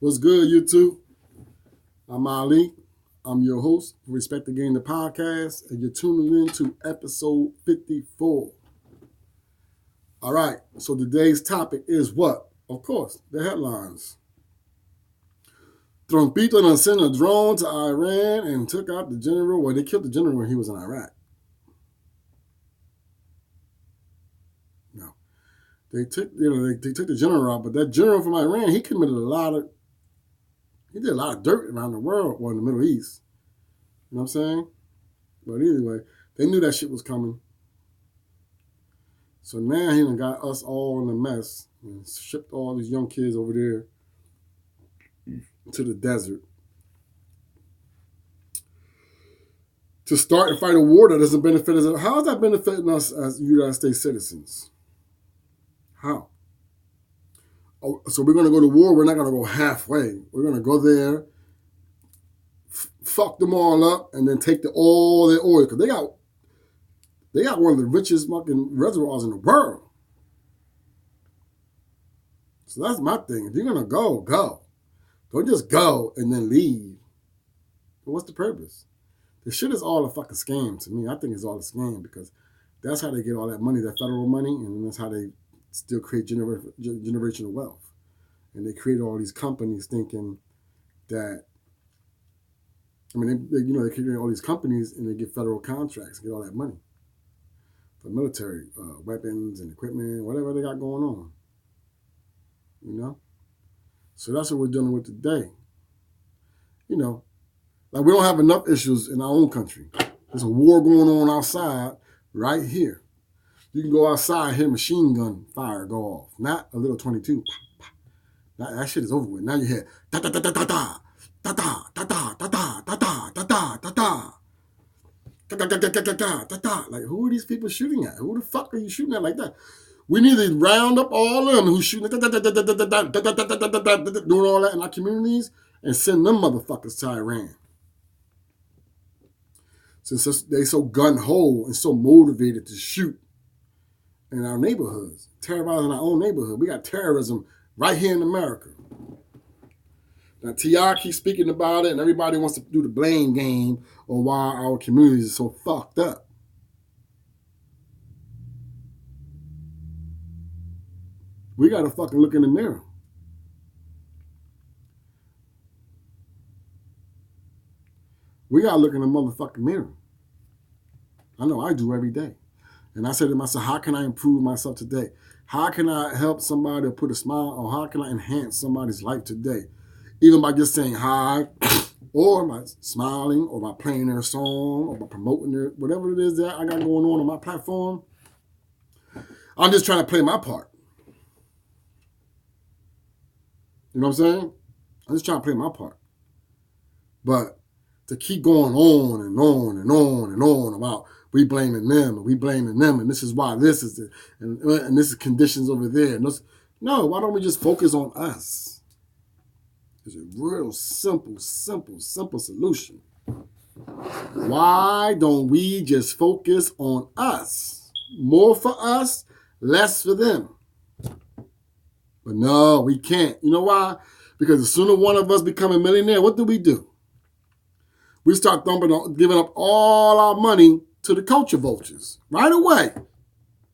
What's good, YouTube? I'm Ali. I'm your host for Respect the Game, the podcast, and you're tuning in to episode 54. All right, so today's topic is what? Of course, the headlines. Trumpito done sent a drone to Iran and took out the general. Well, they killed the general when he was in Iraq. No, they took the general out, but that general from Iran, he did a lot of dirt around the world, or in the Middle East. You know what I'm saying? But anyway, they knew that shit was coming. So now he done got us all in a mess and shipped all these young kids over there to the desert to start and fight a war that doesn't benefit us. How is that benefiting us as United States citizens? How? Oh, so we're going to go to war. We're not going to go halfway. We're going to go there, fuck them all up, and then take all their oil. Because they got one of the richest fucking reservoirs in the world. So that's my thing. If you're going to go, go. Don't just go and then leave. But what's the purpose? The shit is all a fucking scam to me. I think it's all a scam because that's how they get all that money, that federal money, and that's how they still create generational wealth. And they create all these companies thinking that, they create all these companies and they get federal contracts, get all that money for military weapons and equipment, whatever they got going on. You know? So that's what we're dealing with today. You know, like we don't have enough issues in our own country. There's a war going on outside right here. You can go outside, hear machine gun fire go off. Not a little 22. That shit is over with. Now you hear da da da da da da da da da da da da da da da da da da. Like, who are these people shooting at? Who the fuck are you shooting at like that? We need to round up all of them who's shooting doing all that in our communities and send them motherfuckers to Iran. Since they so gun-ho and so motivated to shoot in our neighborhoods, terrorizing our own neighborhood. We got terrorism right here in America. Now, T.I. keeps speaking about it, and everybody wants to do the blame game on why our communities are so fucked up. We got to fucking look in the mirror. We got to look in the motherfucking mirror. I know I do every day. And I said to myself, how can I improve myself today? How can I help somebody put a smile, or how can I enhance somebody's life today? Even by just saying hi, or by smiling, or by playing their song, or by promoting their, whatever it is that I got going on my platform. I'm just trying to play my part. You know what I'm saying? I'm just trying to play my part. But to keep going on and on and on and on about we blaming them and this is why this is it, and this is conditions over there. No, why don't we just focus on us? It's a real simple solution. Why don't we just focus on us? More for us, less for them. But no, we can't. You know why? Because the sooner one of us become a millionaire, what do? We start giving up all our money to the culture vultures right away.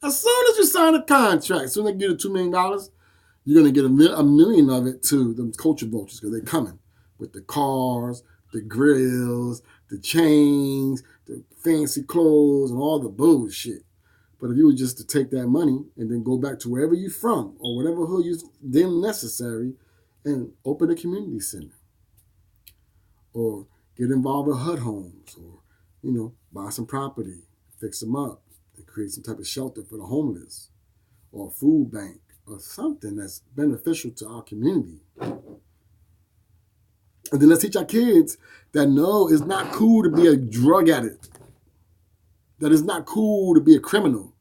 As soon as you sign a contract, as soon as they get $2 million, you're going to get a million of it to the culture vultures because they're coming with the cars, the grills, the chains, the fancy clothes, and all the bullshit. But if you were just to take that money and then go back to wherever you're from or whatever hood you deem necessary and open a community center or get involved with HUD homes or, buy some property, fix them up, and create some type of shelter for the homeless or a food bank or something that's beneficial to our community. And then let's teach our kids that no, it's not cool to be a drug addict. That it's not cool to be a criminal.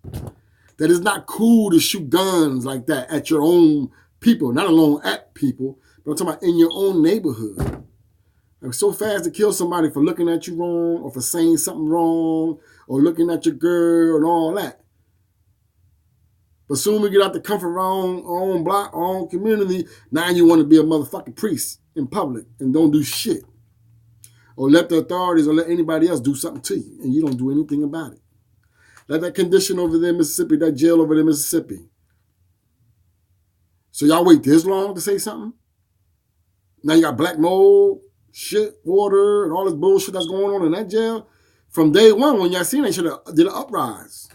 That it's not cool to shoot guns like that at your own people, not alone at people, but I'm talking about in your own neighborhood. Like so fast to kill somebody for looking at you wrong or for saying something wrong or looking at your girl and all that. But soon we get out the comfort of our own block, our own community, now you want to be a motherfucking priest in public and don't do shit. Or let the authorities or let anybody else do something to you and you don't do anything about it. Like that condition over there in Mississippi, that jail over there in Mississippi. So y'all wait this long to say something? Now you got black mold, shit, water, and all this bullshit that's going on in that jail. From day one, when y'all seen it, they should have did an uprise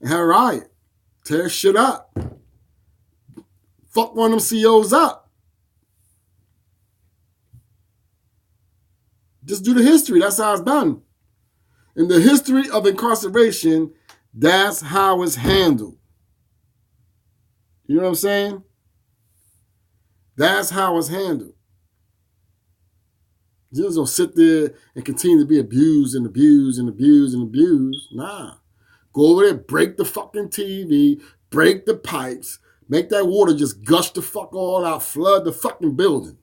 and had a riot. Tear shit up. Fuck one of them CEOs up. Just do the history. That's how it's done. In the history of incarceration, that's how it's handled. You know what I'm saying? That's how it's handled. You just don't sit there and continue to be abused and abused and abused and abused. Nah. Go over there, break the fucking TV, break the pipes, make that water just gush the fuck all out, flood the fucking building.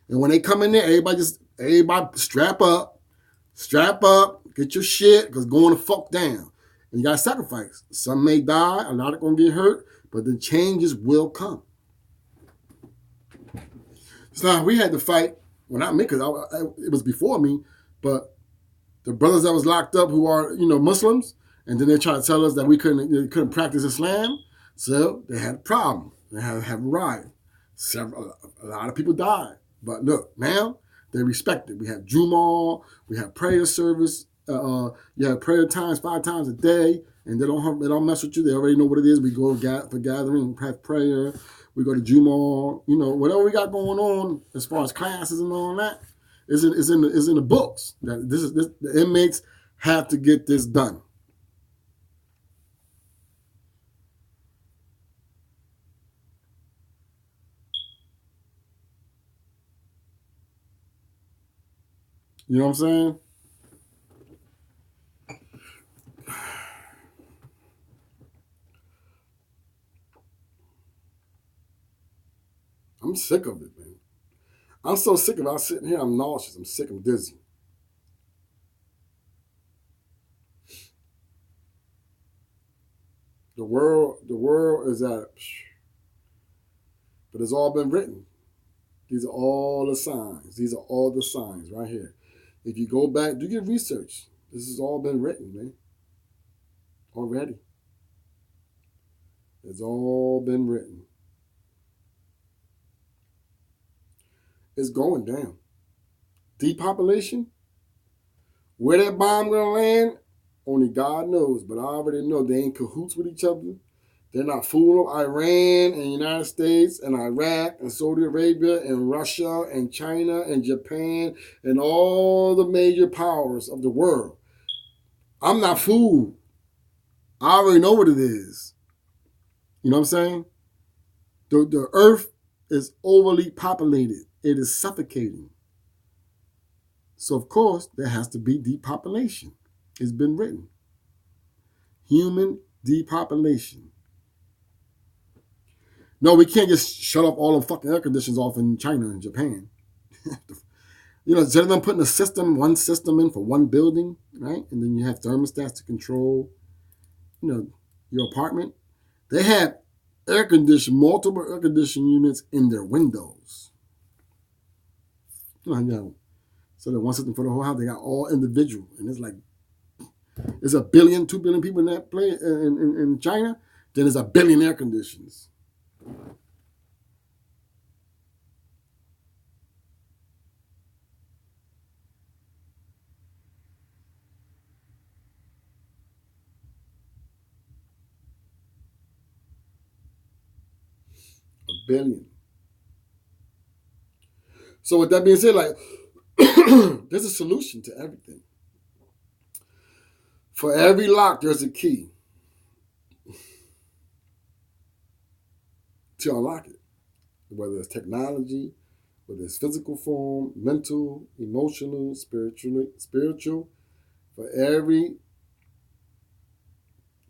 And when they come in there, everybody strap up, get your shit, because going the fuck down. And you got to sacrifice. Some may die, a lot are going to get hurt, but the changes will come. So we had to fight, well, not me, because it was before me, but the brothers that was locked up who are, Muslims, and then they try to tell us that we couldn't practice Islam, so they had a problem. They had to have a riot. A lot of people died. But look, now they respect it. We have Jumu'ah, we have prayer service, you have prayer times 5 times a day, and they don't mess with you. They already know what it is. We go for gathering, have prayer. We go to Jumu'ah, whatever we got going on as far as classes and all that is in the books. That the inmates have to get this done. You know what I'm saying? I'm sick of it, man. I'm so sick of it. I'm sitting here, I'm nauseous. I'm sick, I'm dizzy. The world is at it. But it's all been written. These are all the signs. These are all the signs right here. If you go back, do your research. This has all been written, man. Already. It's all been written. It's going down. Depopulation? Where that bomb gonna land? Only God knows. But I already know they ain't cahoots with each other. They're not fooling Iran and the United States and Iraq and Saudi Arabia and Russia and China and Japan and all the major powers of the world. I'm not fooled. I already know what it is. You know what I'm saying? The earth is overly populated. It is suffocating. So, of course, there has to be depopulation. It's been written. Human depopulation. No, we can't just shut off all the fucking air conditioners off in China and Japan. Instead of them putting one system in for one building, right? And then you have thermostats to control, your apartment. They have multiple air conditioning units in their windows. So that one system for the whole house, they got all individual. And it's like, there's 1 billion, 2 billion people in that place in China. Then there's 1 billion air conditioners. A billion. So with that being said, like, there's a solution to everything. For every lock, there's a key to unlock it. Whether it's technology, whether it's physical form, mental, emotional, spiritual. For every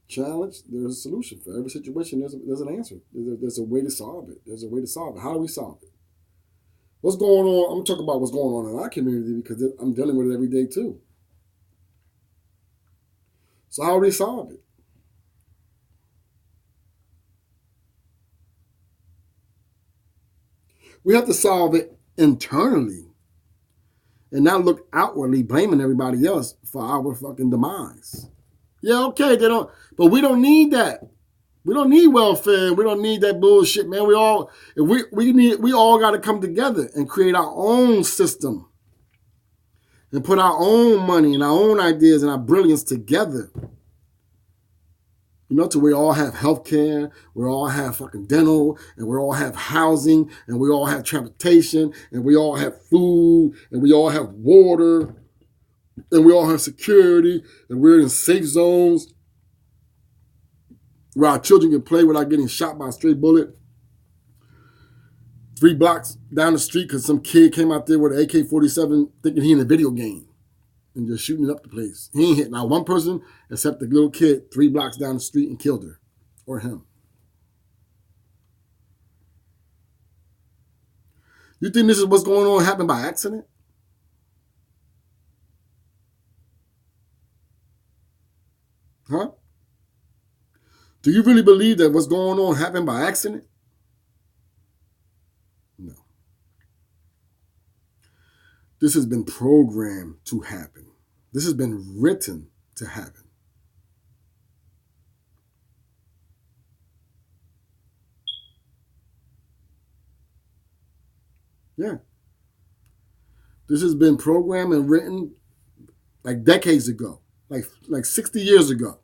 challenge, there's a solution. For every situation, there's an answer. There's a way to solve it. There's a way to solve it. How do we solve it? What's going on? I'm going to talk about what's going on in our community because I'm dealing with it every day too. So how do we solve it? We have to solve it internally and not look outwardly blaming everybody else for our fucking demise. Yeah, okay, they don't, but we don't need that. We don't need welfare. We don't need that bullshit, man. We all got to come together and create our own system and put our own money and our own ideas and our brilliance together. You know, to where we all have health care, we all have fucking dental, and we all have housing, and we all have transportation, and we all have food, and we all have water, and we all have security, and we're in safe zones where our children can play without getting shot by a stray bullet 3 blocks down the street because some kid came out there with an AK-47 thinking he in a video game and just shooting up the place. He ain't hit not one person except the little kid 3 blocks down the street and killed her or him. You think this is what's going on happened by accident? Huh? Do you really believe that what's going on happened by accident? No. This has been programmed to happen. This has been written to happen. Yeah. This has been programmed and written like decades ago, like 60 years ago.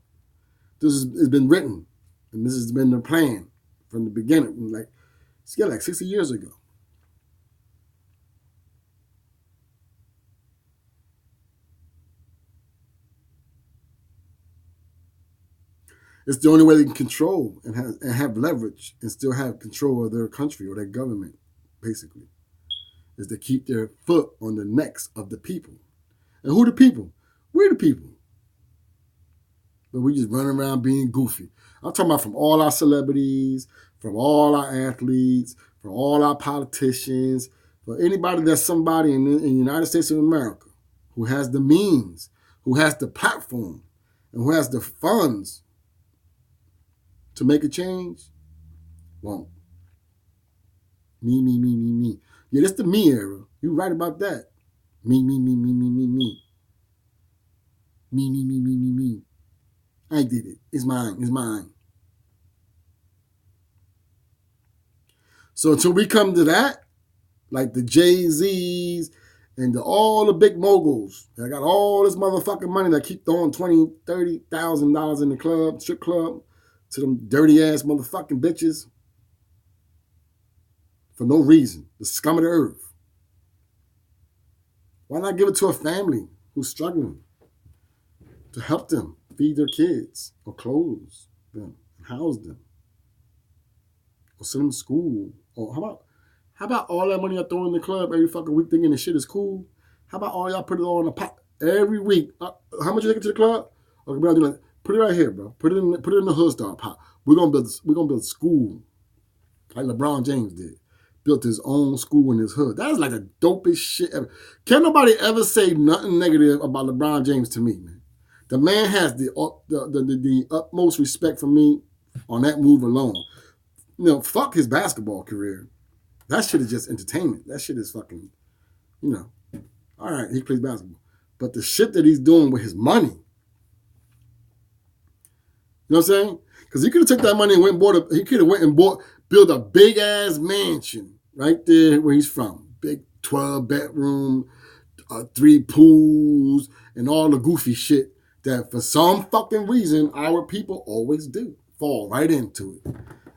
This has been written, and this has been the plan from the beginning, like 60 years ago. It's the only way they can control and have leverage and still have control of their country or their government, basically, is to keep their foot on the necks of the people. And who the people? We're the people. But we just run around being goofy. I'm talking about from all our celebrities, from all our athletes, from all our politicians, for anybody that's somebody in the United States of America who has the means, who has the platform, and who has the funds to make a change, won't. Me. Yeah, that's the me era. You right about that. Me. Me. I did it. It's mine. So until we come to that, like the Jay-Z's and all the big moguls that got all this motherfucking money that keep throwing $20,000, $30,000 in the club, strip club, to them dirty ass motherfucking bitches for no reason, the scum of the earth. Why not give it to a family who's struggling to help them feed their kids or clothe them, house them, or send them to school? Or how about all that money I throw in the club every fucking week thinking the shit is cool? How about all y'all put it all in a pot every week? How much you take it to the club? Okay, bro, like, put it right here, bro. Put it in the hood star pot. We're gonna build school like LeBron James did. Built his own school in his hood. That is like the dopest shit ever. Can't nobody ever say nothing negative about LeBron James to me, man. The man has the utmost respect for me on that move alone. You know, fuck his basketball career. That shit is just entertainment. That shit is fucking, you know, all right, he plays basketball. But the shit that he's doing with his money, you know what I'm saying? Because he could have took that money and built a big ass mansion right there where he's from. Big 12 bedroom, 3 pools, and all the goofy shit that for some fucking reason our people always do. Fall right into it.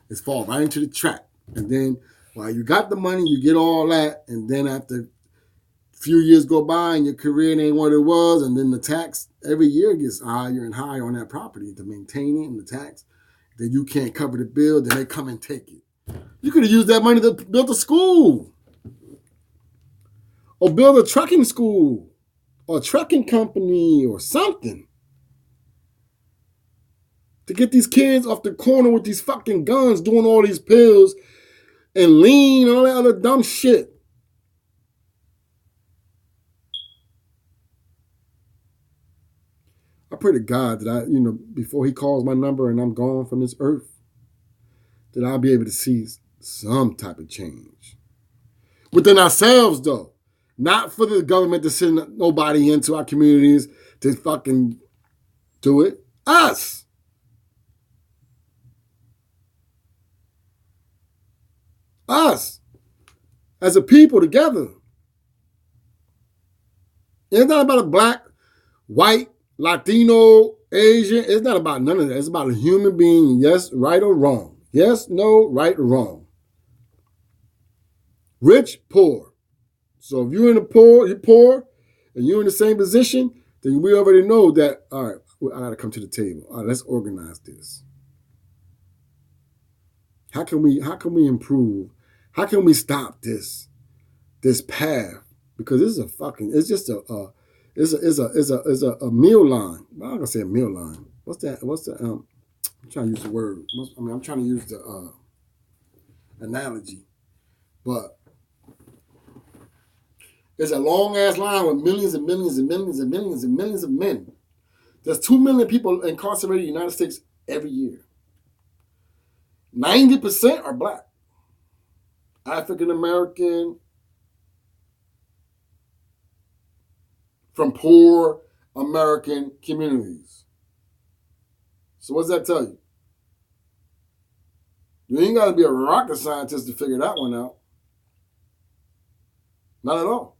It's fall right into the trap. And then while you got the money, you get all that, and then after a few years go by and your career ain't what it was, and then the tax every year gets higher and higher on that property to maintain it and the tax. Then you can't cover the bill, then they come and take it. You could have used that money to build a school or build a trucking school or a trucking company or something to get these kids off the corner with these fucking guns doing all these pills and lean and all that other dumb shit. I pray to God that before he calls my number and I'm gone from this earth, that I'll be able to see some type of change. Within ourselves, though. Not for the government to send nobody into our communities to fucking do it. Us. Us. As a people together. It's not about a black, white, Latino, Asian. It's not about none of that. It's about a human being, yes, right or wrong. Yes, no, right or wrong. Rich, poor. So if you're in the poor, and you're in the same position, then we already know that, all right, I got to come to the table. All right, let's organize this. How can we improve? How can we stop this path? Because this is it's just a meal line. I'm not gonna say a meal line. What's that? I'm trying to use the word. I'm trying to use the analogy, but it's a long ass line with millions and millions and millions and millions and millions of men. There's 2 million people incarcerated in the United States every year. 90% are black, African American, from poor American communities. So what does that tell you? You ain't got to be a rocket scientist to figure that one out. Not at all.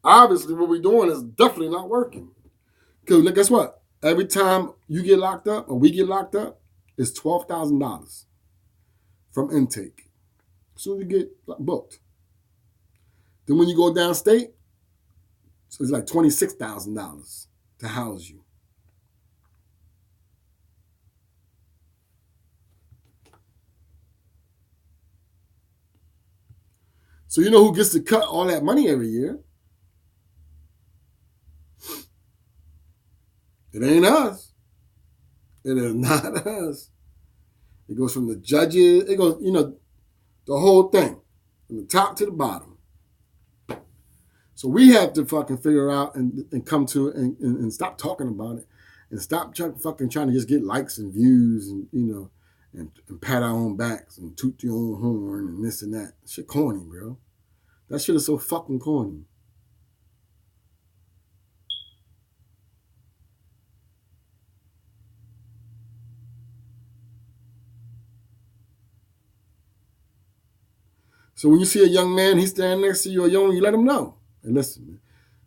Obviously, what we're doing is definitely not working. Because guess what? Every time you get locked up or we get locked up, it's $12,000 from intake. As soon as you get booked. Then when you go downstate, it's like $26,000 to house you. So you know who gets to cut all that money every year? It ain't us. It is not us. It goes from the judges. It goes, the whole thing, from the top to the bottom. So we have to fucking figure out and come to it and stop talking about it and stop trying to just get likes and views and, and pat our own backs and toot your own horn and this and that. Shit corny, bro. That shit is so fucking corny. So when you see a young man, he's standing next to you, you let him know. And listen, man,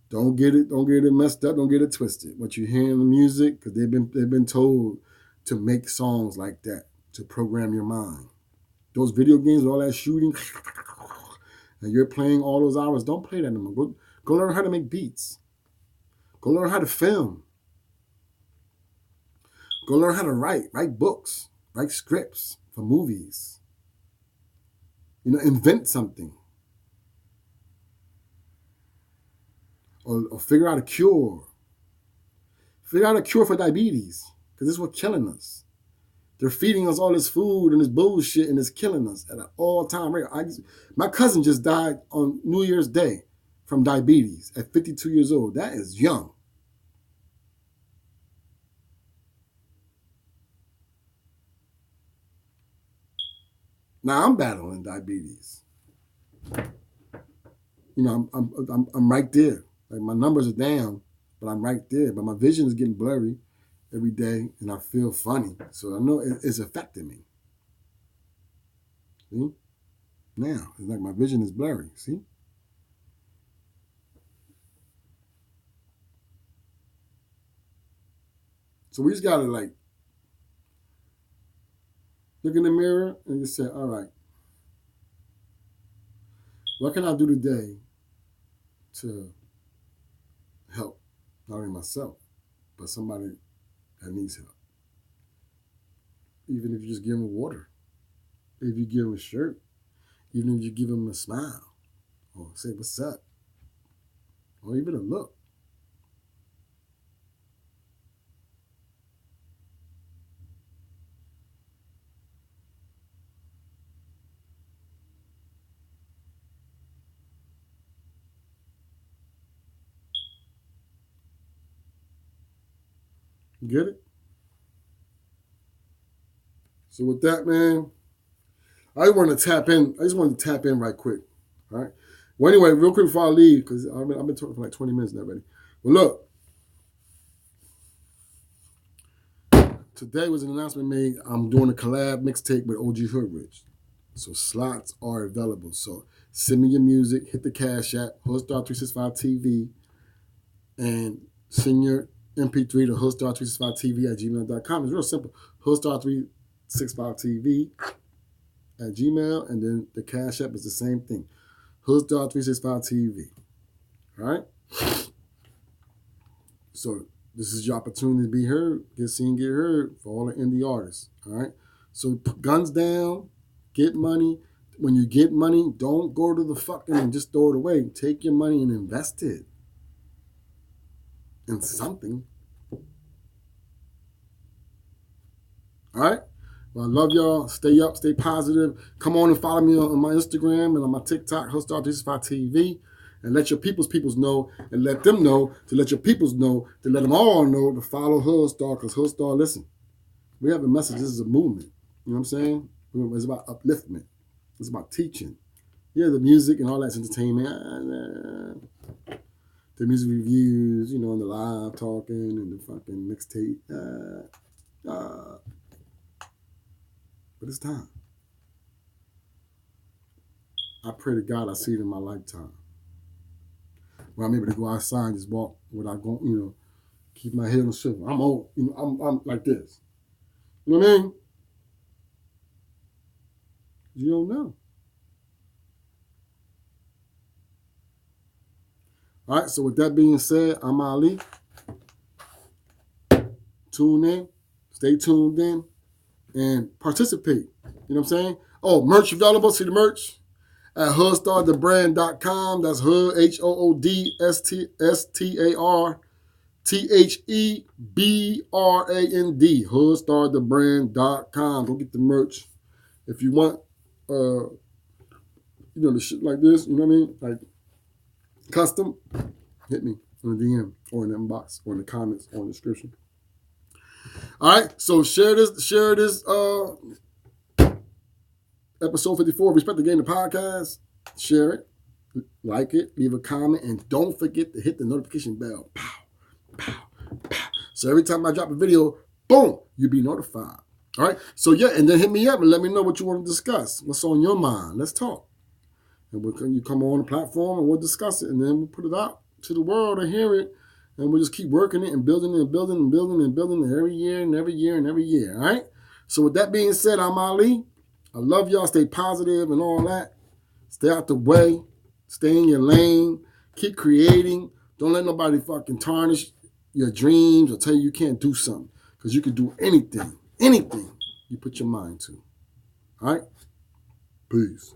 don't get it messed up, don't get it twisted. What you hear in the music, because they've been told to make songs like that, to program your mind. Those video games, all that shooting, and you're playing all those hours, don't play that anymore. Go learn how to make beats. Go learn how to film. Go learn how to write books, write scripts for movies. Invent something. Or figure out a cure. Figure out a cure for diabetes, because this is what's killing us. They're feeding us all this food and this bullshit, and it's killing us at an all-time rate. My cousin just died on New Year's Day from diabetes at 52 years old. That is young. Now I'm battling diabetes. I'm right there. Like, my numbers are down, but I'm right there. But my vision is getting blurry every day, and I feel funny. So I know it's affecting me. See? Now, it's like my vision is blurry. See? So we just got to, look in the mirror and just say, all right, what can I do today to help not only myself, but somebody that needs help? Even if you just give them water, if you give them a shirt, even if you give them a smile, or say what's up, or even a look. You get it? So with that, man, I just wanted to tap in right quick. All right. Well, anyway, real quick before I leave, because I've been talking for like 20 minutes now already. Well, look. Today was an announcement made. I'm doing a collab mixtape with OG Hoodrich. So slots are available. So send me your music, hit the Cash App, Hoodstar365TV, and send your MP3 to Hoodstar365TV@gmail.com. It's real simple. Hoodstar365TV at Gmail, and then the Cash App is the same thing. Hoodstar365TV. All right? So this is your opportunity to be heard, get seen, get heard for all the indie artists. All right? So guns down, get money. When you get money, don't go to the fucking and just throw it away. Take your money and invest it in something. All right? Well, I love y'all. Stay up, stay positive. Come on and follow me on my Instagram and on my TikTok, Hoodstar365TV. And let your peoples know, and let them know, to let your peoples know, to let them all know to follow Hoodstar, because Hoodstar, listen, we have a message. This is a movement. You know what I'm saying? It's about upliftment. It's about teaching. Yeah, the music and all that's entertainment. The music reviews, and the live talking and the fucking mixtape. But it's time. I pray to God I see it in my lifetime. Where I'm able to go outside and just walk without going, keep my head on the swivel. I'm old, I'm like this. You know what I mean? You don't know. All right, so with that being said, I'm Ali. Tune in, stay tuned in, and participate. You know what I'm saying? Oh, merch available. See the merch at hoodstarthebrand.com. That's hood, HOODSTARTHEBRAND. Hoodstarthebrand.com. Go get the merch. If you want, the shit like this, you know what I mean? Like custom, hit me on the DM or in the inbox or in the comments or in the description. All right, so share this episode 54 Respect the Game, the podcast. Share it, like it, leave a comment, and don't forget to hit the notification bell. Pow, pow, pow. So every time I drop a video, boom, you'll be notified. All right, so yeah, and then hit me up and let me know what you want to discuss. What's on your mind? Let's talk. And you come on the platform and we'll discuss it, and then we'll put it out to the world to hear it. And we'll just keep working it and building it and building and building and building it every year and every year and every year. All right? So with that being said, I'm Ali. I love y'all. Stay positive and all that. Stay out the way. Stay in your lane. Keep creating. Don't let nobody fucking tarnish your dreams or tell you can't do something. Because you can do anything you put your mind to. All right? Peace.